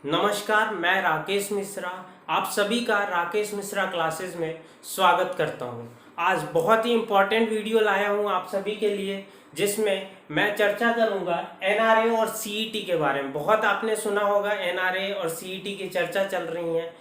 नमस्कार, मैं राकेश मिश्रा आप सभी का राकेश मिश्रा क्लासेस में स्वागत करता हूं। आज बहुत ही इम्पोर्टेंट वीडियो लाया हूं आप सभी के लिए, जिसमें मैं चर्चा करूंगा एनआरए और सीईटी के बारे में। बहुत आपने सुना होगा एनआरए और सीईटी की चर्चा चल रही है,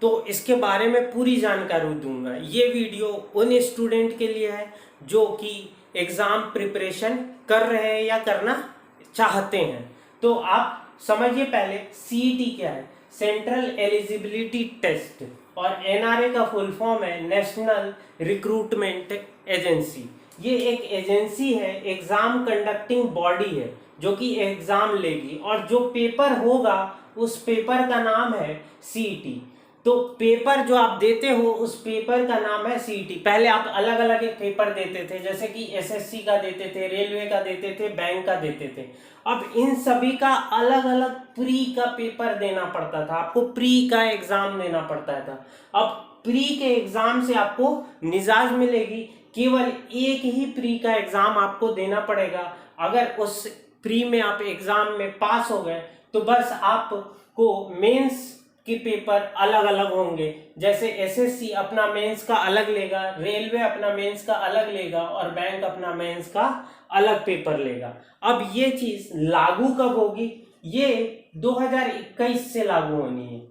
तो इसके बारे में पूरी जानकारी दूंगा। ये वीडियो उन स्टूडेंट के लिए है जो कि एग्ज़ाम प्रिपरेशन कर रहे हैं या करना चाहते हैं। तो आप समझिए पहले सीईटी क्या है, सेंट्रल एलिजिबिलिटी टेस्ट, और एनआरए का फुल फॉर्म है नेशनल रिक्रूटमेंट एजेंसी। ये एक एजेंसी है, एग्जाम कंडक्टिंग बॉडी है जो कि एग्जाम लेगी, और जो पेपर होगा उस पेपर का नाम है सीईटी। तो पेपर जो आप देते हो उस पेपर का नाम है सीईटी। पहले आप अलग अलग एक पेपर देते थे, जैसे कि एसएससी का देते थे, रेलवे का देते थे, बैंक का देते थे। अब इन सभी का अलग अलग प्री का पेपर देना पड़ता था, आपको प्री का एग्जाम देना पड़ता था। अब प्री के एग्जाम से आपको निजात मिलेगी, केवल एक ही प्री का एग्जाम आपको देना पड़ेगा। अगर उस प्री में आप एग्जाम में पास हो गए तो बस आपको मेंस के पेपर अलग अलग होंगे। जैसे एसएससी अपना मेंस का अलग लेगा, रेलवे अपना मेंस का अलग लेगा, और बैंक अपना मेंस का अलग पेपर लेगा। अब ये चीज लागू कब होगी? ये 2021 से लागू होनी है।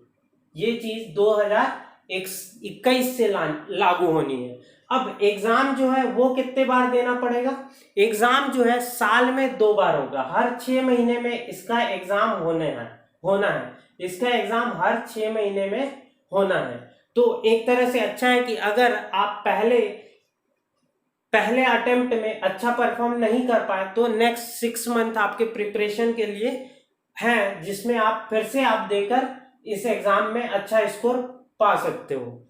ये चीज 2021 से लागू होनी है। अब एग्जाम जो है वो कितने बार देना पड़ेगा? एग्जाम जो है साल में 2 बार होगा। हर 6 महीने में इसका एग्जाम होना है। इसका एग्जाम हर 6 महीने में होना है। तो एक तरह से अच्छा है कि अगर आप पहले अटेम्प्ट में अच्छा परफॉर्म नहीं कर पाए तो नेक्स्ट 6 मंथ आपके प्रिपरेशन के लिए हैं, जिसमें आप फिर से आप देकर इस एग्जाम में अच्छा स्कोर पा सकते हो।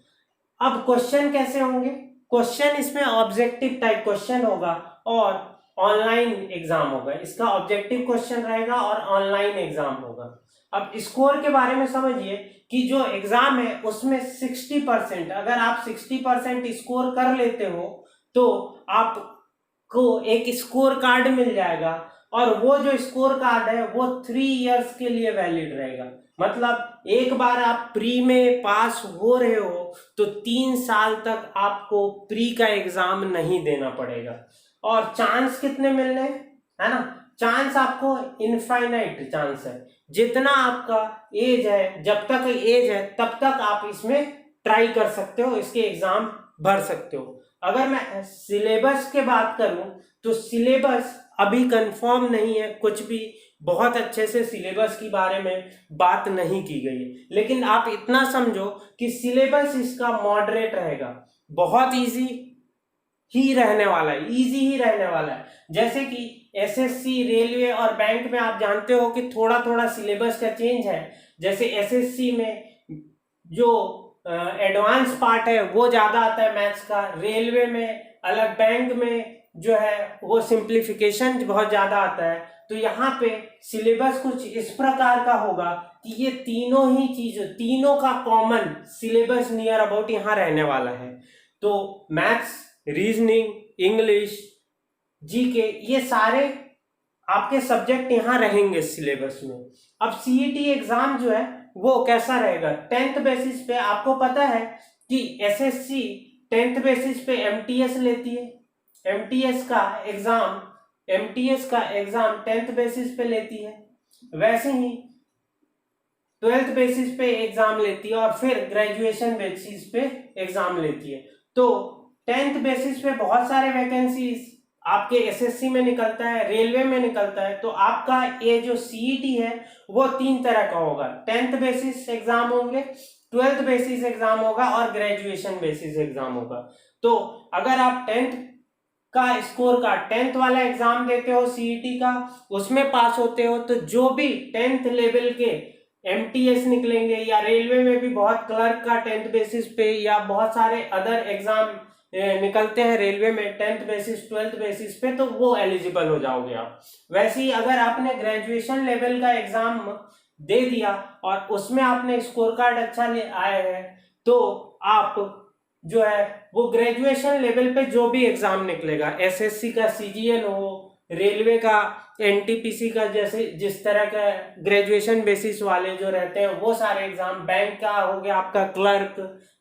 अब क्वेश्चन कैसे होंगे? क्वेश्चन इसमें ऑब्जेक्टिव टाइप क्वेश्चन होगा और ऑनलाइन एग्जाम होगा। इसका ऑब्जेक्टिव क्वेश्चन रहेगा और ऑनलाइन एग्जाम होगा। अब स्कोर के बारे में समझिए कि जो एग्जाम है उसमें 60%, अगर आप 60% स्कोर कर लेते हो तो आपको एक स्कोर कार्ड मिल जाएगा, और वो जो स्कोर कार्ड है वो 3 इयर्स के लिए वैलिड रहेगा। मतलब एक बार आप प्री में पास हो रहे हो तो 3 साल तक आपको प्री का एग्जाम नहीं देना पड़ेगा। और चांस कितने मिलने हैं, है ना? चांस आपको इनफाइनाइट चांस है। जितना आपका एज है, जब तक एज है तब तक आप इसमें ट्राई कर सकते हो, इसके एग्जाम भर सकते हो। अगर मैं सिलेबस के बात करूं तो सिलेबस अभी कंफर्म नहीं है, कुछ भी बहुत अच्छे से सिलेबस के बारे में बात नहीं की गई है। लेकिन आप इतना समझो कि सिलेबस इसका मॉडरेट रहेगा, बहुत इजी ही रहने वाला है, इजी ही रहने वाला है। जैसे कि एसएससी, रेलवे और बैंक में आप जानते हो कि थोड़ा थोड़ा सिलेबस का चेंज है। जैसे एसएससी में जो एडवांस पार्ट है वो ज्यादा आता है मैथ्स का, रेलवे में अलग, बैंक में जो है वो सिंप्लीफिकेशन बहुत ज्यादा आता है। तो यहाँ पे सिलेबस कुछ इस प्रकार का होगा कि ये तीनों ही चीजों, तीनों का कॉमन सिलेबस नियर अबाउट यहाँ रहने वाला है। तो मैथ्स, रीजनिंग, इंग्लिश, जीके, ये सारे आपके सब्जेक्ट यहाँ रहेंगे सिलेबस में। अब सीईटी एग्जाम जो है वो कैसा रहेगा? 10th बेसिस पे। आपको पता है कि एसएससी 10th बेसिस पे एमटीएस लेती है। एमटीएस का एग्जाम 10th बेसिस पे लेती है। वैसे ही 12th बेसिस पे एग्जाम लेती है, और फिर ग्रेजुएशन बेसिस पे एग्जाम लेती है। तो 10th बेसिस पे बहुत सारे वैकेंसीज आपके एसएससी में निकलता है, रेलवे में निकलता है। तो आपका ये जो सीईटी है वो 3 तरह का होगा। 10th बेसिस एग्जाम होंगे, 12th बेसिस एग्जाम होगा, और ग्रेजुएशन बेसिस एग्जाम होगा। तो अगर आप 10th का स्कोर का 10th वाला एग्जाम देते हो सीईटी का, उसमें पास होते हो, तो जो भी 10th लेवल के एमटीएस निकलेंगे, या रेलवे में भी बहुत क्लर्क का 10th बेसिस पे, या बहुत सारे अदर एग्जाम निकलते हैं रेलवे में 10th बेसिस, 12th बेसिस पे, तो वो एलिजिबल हो जाओगे आप। वैसे ही अगर आपने ग्रेजुएशन लेवल का एग्जाम दे दिया और उसमें आपने स्कोर कार्ड अच्छा ले आए हैं, तो आप जो है वो ग्रेजुएशन लेवल पे जो भी एग्जाम निकलेगा, एसएससी का सीजीएल हो, रेलवे का, एनटीपीसी का, जैसे जिस तरह का ग्रेजुएशन बेसिस वाले जो रहते हैं वो सारे एग्जाम, बैंक का हो गया आपका क्लर्क,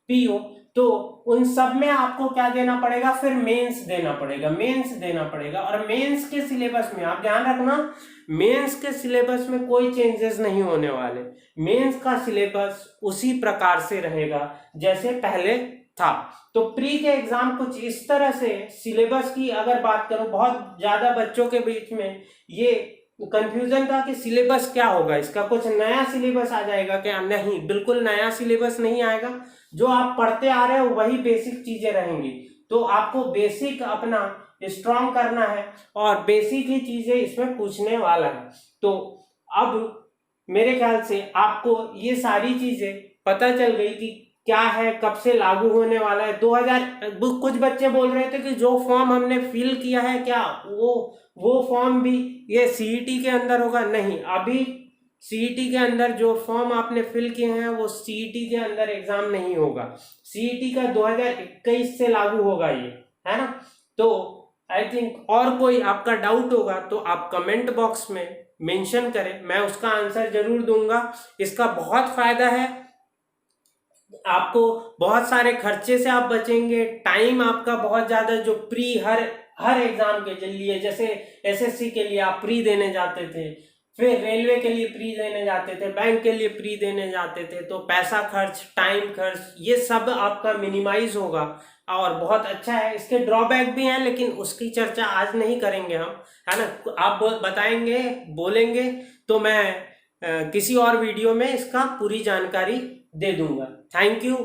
पीओ, तो उन सब में आपको क्या देना पड़ेगा, फिर मेंस देना पड़ेगा, मेंस देना पड़ेगा। और मेंस के सिलेबस में आप ध्यान रखना, मेंस के सिलेबस में कोई चेंजेस नहीं होने वाले। मेंस का सिलेबस उसी प्रकार से रहेगा जैसे पहले था। तो प्री के एग्जाम कुछ इस तरह से, सिलेबस की अगर बात करूं, बहुत ज्यादा बच्चों के बीच में ये कंफ्यूजन था कि सिलेबस क्या होगा, इसका कुछ नया सिलेबस आ जाएगा क्या? नहीं, बिल्कुल नया सिलेबस नहीं आएगा। जो आप पढ़ते आ रहे हो वही बेसिक चीजें रहेंगी। तो आपको बेसिक अपना स्ट्रॉन्ग करना है और बेसिक ही चीजें इसमें पूछने वाला है। तो अब मेरे ख्याल से आपको ये सारी चीजें पता चल गई कि क्या है, कब से लागू होने वाला है। 2000 कुछ बच्चे बोल रहे थे कि जो फॉर्म हमने फिल किया है क्या वो फॉर्म भी ये सीईटी के अंदर होगा? नहीं, अभी सीईटी के अंदर जो फॉर्म आपने फिल किए हैं वो सीईटी के अंदर एग्जाम नहीं होगा। सीईटी का 2021 से लागू होगा ये, है ना। तो आई थिंक और कोई आपका डाउट होगा तो आप कमेंट बॉक्स में मेंशन करें, मैं उसका आंसर जरूर दूंगा। इसका बहुत फायदा है आपको, बहुत सारे खर्चे से आप बचेंगे, टाइम आपका बहुत ज्यादा, जो प्री हर एग्जाम के लिए, जैसे एसएससी के लिए आप प्री देने जाते थे, फिर रेलवे के लिए प्री देने जाते थे, बैंक के लिए प्री देने जाते थे, तो पैसा खर्च, टाइम खर्च, ये सब आपका मिनिमाइज होगा और बहुत अच्छा है। इसके ड्रॉबैक भी हैं लेकिन उसकी चर्चा आज नहीं करेंगे हम, है ना। आप बताएंगे, बोलेंगे तो मैं किसी और वीडियो में इसका पूरी जानकारी दे दूंगा। Thank you.